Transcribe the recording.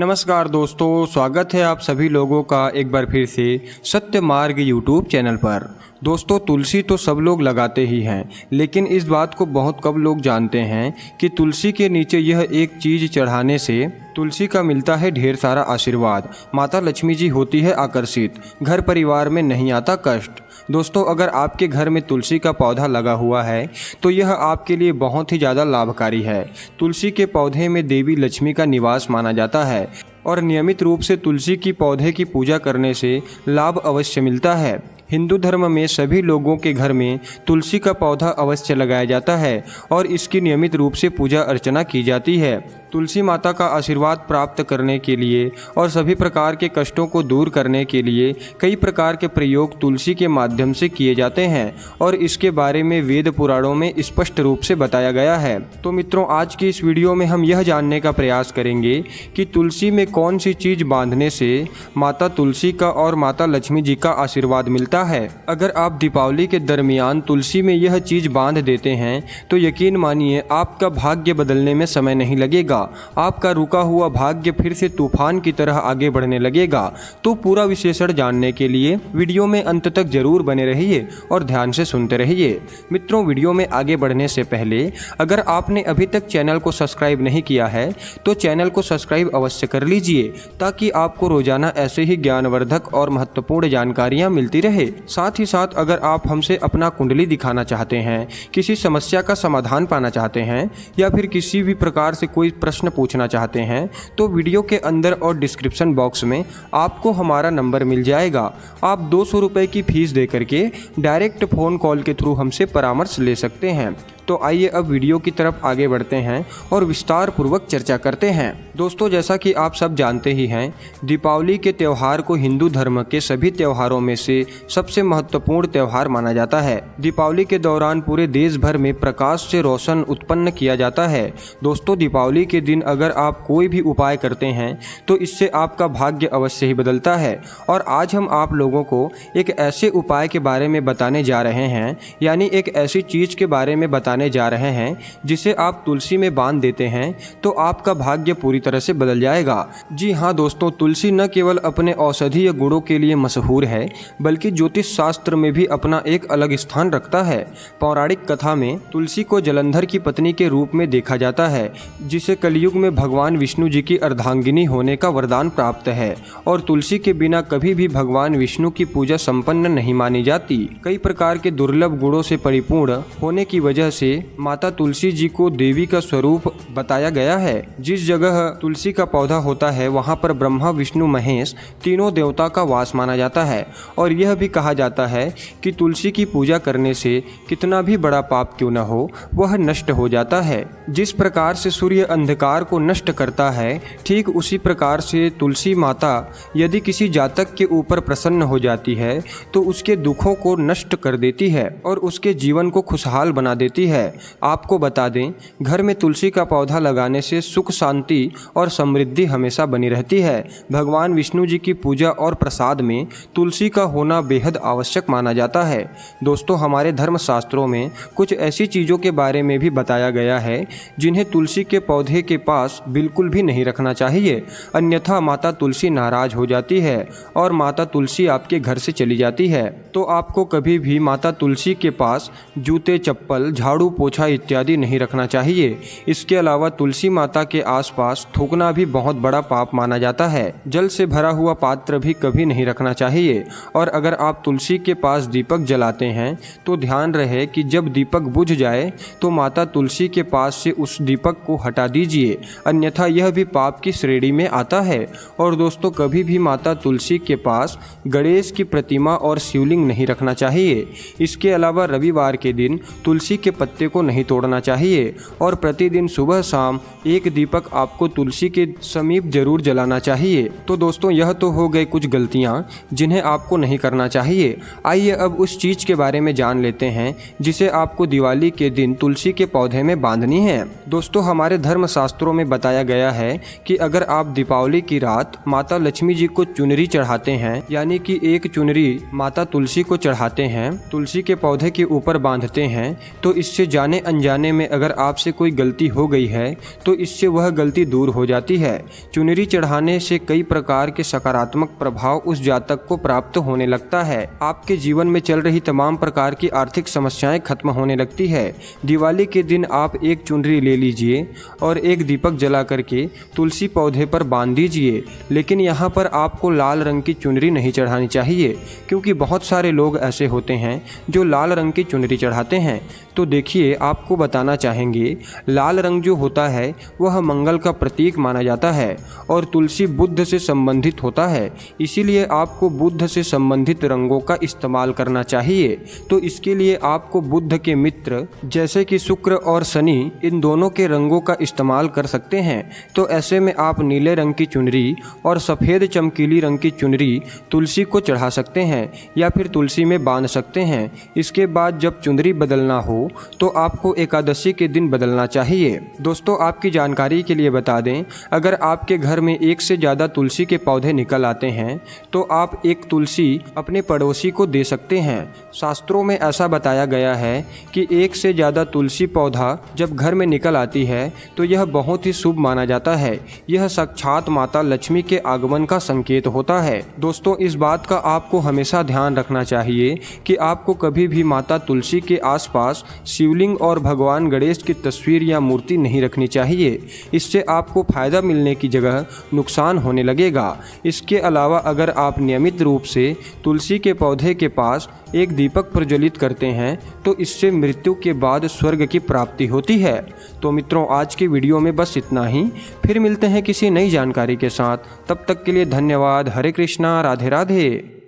नमस्कार दोस्तों, स्वागत है आप सभी लोगों का एक बार फिर से सत्य मार्ग यूट्यूब चैनल पर। दोस्तों, तुलसी तो सब लोग लगाते ही हैं, लेकिन इस बात को बहुत कम लोग जानते हैं कि तुलसी के नीचे यह एक चीज़ चढ़ाने से तुलसी का मिलता है ढेर सारा आशीर्वाद। माता लक्ष्मी जी होती है आकर्षित, घर परिवार में नहीं आता कष्ट। दोस्तों, अगर आपके घर में तुलसी का पौधा लगा हुआ है तो यह आपके लिए बहुत ही ज़्यादा लाभकारी है। तुलसी के पौधे में देवी लक्ष्मी का निवास माना जाता है और नियमित रूप से तुलसी की पौधे की पूजा करने से लाभ अवश्य मिलता है। हिंदू धर्म में सभी लोगों के घर में तुलसी का पौधा अवश्य लगाया जाता है और इसकी नियमित रूप से पूजा अर्चना की जाती है। तुलसी माता का आशीर्वाद प्राप्त करने के लिए और सभी प्रकार के कष्टों को दूर करने के लिए कई प्रकार के प्रयोग तुलसी के माध्यम से किए जाते हैं और इसके बारे में वेद पुराणों में स्पष्ट रूप से बताया गया है। तो मित्रों, आज की इस वीडियो में हम यह जानने का प्रयास करेंगे कि तुलसी में कौन सी चीज़ बांधने से माता तुलसी का और माता लक्ष्मी जी का आशीर्वाद मिलता है। अगर आप दीपावली के दरमियान तुलसी में यह चीज़ बांध देते हैं तो यकीन मानिए आपका भाग्य बदलने में समय नहीं लगेगा। आपका रुका हुआ भाग्य फिर से तूफान की तरह आगे बढ़ने लगेगा। तो पूरा विश्लेषण जानने के लिए वीडियो में अंत तक जरूर बने रहिए और ध्यान से सुनते रहिए। मित्रों, वीडियो में आगे बढ़ने से पहले अगर आपने अभी तक चैनल को सब्सक्राइब नहीं किया है तो चैनल को सब्सक्राइब अवश्य कर लीजिए ताकि आपको रोजाना ऐसे ही ज्ञानवर्धक और महत्वपूर्ण जानकारियाँ मिलती रहे। साथ ही साथ अगर आप हमसे अपना कुंडली दिखाना चाहते हैं, किसी समस्या का समाधान पाना चाहते हैं या फिर किसी भी प्रकार से कोई प्रश्न पूछना चाहते हैं तो वीडियो के अंदर और डिस्क्रिप्शन बॉक्स में आपको हमारा नंबर मिल जाएगा। आप 200 रुपये की फीस दे करके डायरेक्ट फ़ोन कॉल के थ्रू हमसे परामर्श ले सकते हैं। तो आइए अब वीडियो की तरफ आगे बढ़ते हैं और विस्तार पूर्वक चर्चा करते हैं। दोस्तों, जैसा कि आप सब जानते ही हैं, दीपावली के त्यौहार को हिंदू धर्म के सभी त्योहारों में से सबसे महत्वपूर्ण त्यौहार माना जाता है। दीपावली के दौरान पूरे देश भर में प्रकाश से रोशन उत्पन्न किया जाता है। दोस्तों, दीपावली के दिन अगर आप कोई भी उपाय करते हैं तो इससे आपका भाग्य अवश्य ही बदलता है। और आज हम आप लोगों को एक ऐसे उपाय के बारे में बताने जा रहे हैं, यानी एक ऐसी चीज़ के बारे में बताने जा रहे हैं जिसे आप तुलसी में बांध देते हैं तो आपका भाग्य पूरी तरह से बदल जाएगा। जी हाँ दोस्तों, तुलसी न केवल अपने औषधीय गुणों के लिए मशहूर है बल्कि ज्योतिष शास्त्र में भी अपना एक अलग स्थान रखता है। पौराणिक कथा में तुलसी को जलंधर की पत्नी के रूप में देखा जाता है, जिसे कलयुग में भगवान विष्णु जी की अर्धांगिनी होने का वरदान प्राप्त है और तुलसी के बिना कभी भी भगवान विष्णु की पूजा संपन्न नहीं मानी जाती। कई प्रकार के दुर्लभ गुणों से परिपूर्ण होने की वजह से माता तुलसी जी को देवी का स्वरूप बताया गया है। जिस जगह तुलसी का पौधा होता है वहां पर ब्रह्मा विष्णु महेश तीनों देवता का वास माना जाता है और यह भी कहा जाता है कि तुलसी की पूजा करने से कितना भी बड़ा पाप क्यों न हो वह नष्ट हो जाता है। जिस प्रकार से सूर्य अंधकार को नष्ट करता है, ठीक उसी प्रकार से तुलसी माता यदि किसी जातक के ऊपर प्रसन्न हो जाती है तो उसके दुखों को नष्ट कर देती है और उसके जीवन को खुशहाल बना देती है। आपको बता दें, घर में तुलसी का पौधा लगाने से सुख शांति और समृद्धि हमेशा बनी रहती है। भगवान विष्णु जी की पूजा और प्रसाद में तुलसी का होना बेहद आवश्यक माना जाता है। दोस्तों, हमारे धर्म शास्त्रों में कुछ ऐसी चीज़ों के बारे में भी बताया गया है जिन्हें तुलसी के पौधे के पास बिल्कुल भी नहीं रखना चाहिए, अन्यथा माता तुलसी नाराज हो जाती है और माता तुलसी आपके घर से चली जाती है। तो आपको कभी भी माता तुलसी के पास जूते, चप्पल, झाड़ू, पोछा इत्यादि नहीं रखना चाहिए। इसके अलावा तुलसी माता के आसपास थूकना भी बहुत बड़ा पाप माना जाता है। जल से भरा हुआ पात्र भी कभी नहीं रखना चाहिए और अगर आप तुलसी के पास दीपक जलाते हैं तो ध्यान रहे कि जब दीपक बुझ जाए तो माता तुलसी के पास से उस दीपक को हटा दीजिए, अन्यथा यह भी पाप की श्रेणी में आता है। और दोस्तों, कभी भी माता तुलसी के पास गणेश की प्रतिमा और शिवलिंग नहीं रखना चाहिए। इसके अलावा रविवार के दिन तुलसी के पत्ते को नहीं तोड़ना चाहिए और प्रतिदिन सुबह शाम एक दीपक आपको तुलसी के समीप जरूर जलाना चाहिए। तो दोस्तों, यह तो हो गए कुछ गलतियां जिन्हें आपको नहीं करना चाहिए। आइए अब उस चीज़ के बारे में जान लेते हैं जिसे आपको दिवाली के दिन तुलसी के पौधे में बांधनी है। दोस्तों, हमारे धर्म शास्त्रों में बताया गया है कि अगर आप दीपावली की रात माता लक्ष्मी जी को चुनरी चढ़ाते हैं, यानी कि एक चुनरी माता तुलसी को चढ़ाते हैं, तुलसी के पौधे के ऊपर बांधते हैं, तो इससे जिससे जाने अनजाने में अगर आपसे कोई गलती हो गई है तो इससे वह गलती दूर हो जाती है। चुनरी चढ़ाने से कई प्रकार के सकारात्मक प्रभाव उस जातक को प्राप्त होने लगता है। आपके जीवन में चल रही तमाम प्रकार की आर्थिक समस्याएं खत्म होने लगती है। दिवाली के दिन आप एक चुनरी ले लीजिए और एक दीपक जला करके तुलसी पौधे पर बांध दीजिए। लेकिन यहाँ पर आपको लाल रंग की चुनरी नहीं चढ़ानी चाहिए, क्योंकि बहुत सारे लोग ऐसे होते हैं जो लाल रंग की चुनरी चढ़ाते हैं। तो देखिए, आपको बताना चाहेंगे, लाल रंग जो होता है वह मंगल का प्रतीक माना जाता है और तुलसी बुद्ध से संबंधित होता है। इसीलिए आपको बुद्ध से संबंधित रंगों का इस्तेमाल करना चाहिए। तो इसके लिए आपको बुद्ध के मित्र जैसे कि शुक्र और शनि, इन दोनों के रंगों का इस्तेमाल कर सकते हैं। तो ऐसे में आप नीले रंग की चुनरी और सफ़ेद चमकीली रंग की चुनरी तुलसी को चढ़ा सकते हैं या फिर तुलसी में बांध सकते हैं। इसके बाद जब चुनरी बदलना हो तो आपको एकादशी के दिन बदलना चाहिए। दोस्तों, आपकी जानकारी के लिए बता दें, अगर आपके घर में एक से ज़्यादा तुलसी के पौधे निकल आते हैं तो आप एक तुलसी अपने पड़ोसी को दे सकते हैं। शास्त्रों में ऐसा बताया गया है कि एक से ज़्यादा तुलसी पौधा जब घर में निकल आती है तो यह बहुत ही शुभ माना जाता है। यह साक्षात माता लक्ष्मी के आगमन का संकेत होता है। दोस्तों, इस बात का आपको हमेशा ध्यान रखना चाहिए कि आपको कभी भी माता तुलसी के आसपास शिवलिंग और भगवान गणेश की तस्वीर या मूर्ति नहीं रखनी चाहिए। इससे आपको फायदा मिलने की जगह नुकसान होने लगेगा। इसके अलावा अगर आप नियमित रूप से तुलसी के पौधे के पास एक दीपक प्रज्वलित करते हैं तो इससे मृत्यु के बाद स्वर्ग की प्राप्ति होती है। तो मित्रों, आज की वीडियो में बस इतना ही। फिर मिलते हैं किसी नई जानकारी के साथ। तब तक के लिए धन्यवाद। हरे कृष्णा, राधे राधे।